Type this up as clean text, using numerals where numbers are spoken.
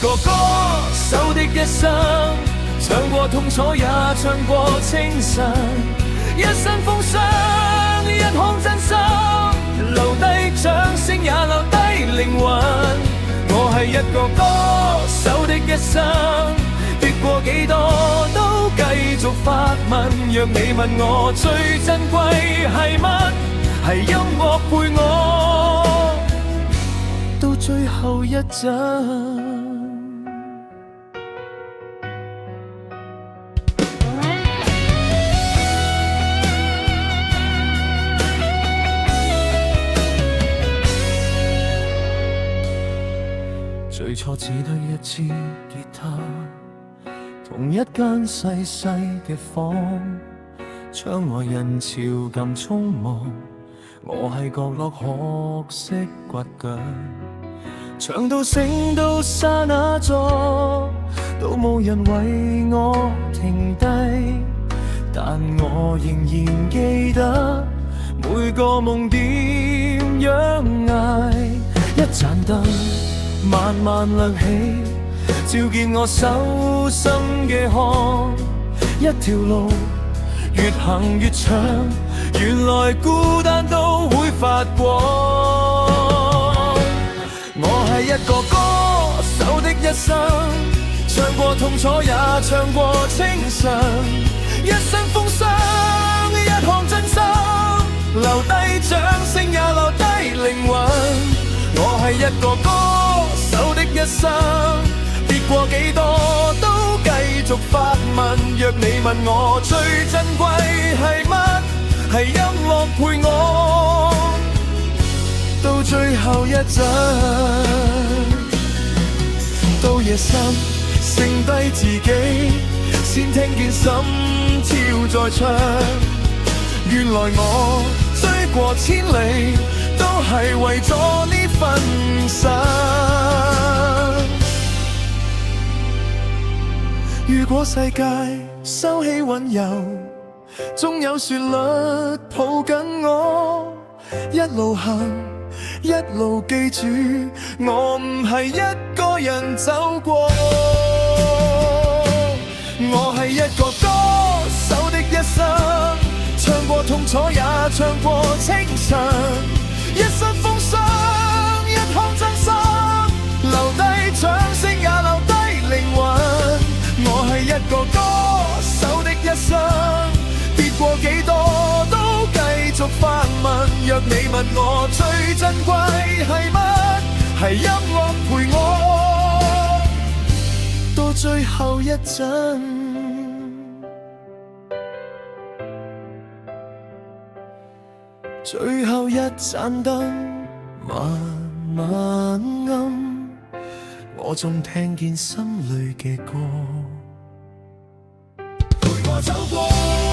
個歌手的一生，唱過痛楚也唱過清晨，一身風霜，一腔真心，留低掌聲也留低靈魂。我係一個歌手的一生，跌過幾多都繼續發問。若你問我最珍貴係乜，係音樂陪我到最後一陣。最初只得一支吉他，同一間細細嘅房，窗外人潮咁匆忙，我喺角落學識倔強，唱到醒到沙那座，都冇人為我停低，但我仍然記得每個夢點樣捱。一盞燈慢慢亮起，照見我手心嘅汗，一條路越行越長，原來孤單都會發光。我係一個歌手的一生，唱過痛楚也唱過清晨，一身風霜，一腔真心，留低掌聲也留低靈魂。我係一個歌手的一生，跌過幾多都繼續發問。若你問我最珍貴係乜，係音樂陪我到最後一陣。到夜深剩低自己，先聽見心跳在唱。原來我追過千里，都係為咗呢份心。如果世界收起溫柔，總有旋律抱緊我，一路行一路記住，我唔係一個人走過。我係一個歌手的一生，唱過痛楚也唱過清晨，一身風霜，一腔真心，留低掌聲也留低靈魂。我係一個歌手的一生，跌過幾多都繼續發問。若你問我最珍貴係乜，係音樂陪我到最後一陣。最後一盞燈慢慢暗，我仲聽見心裏嘅歌，陪我走過。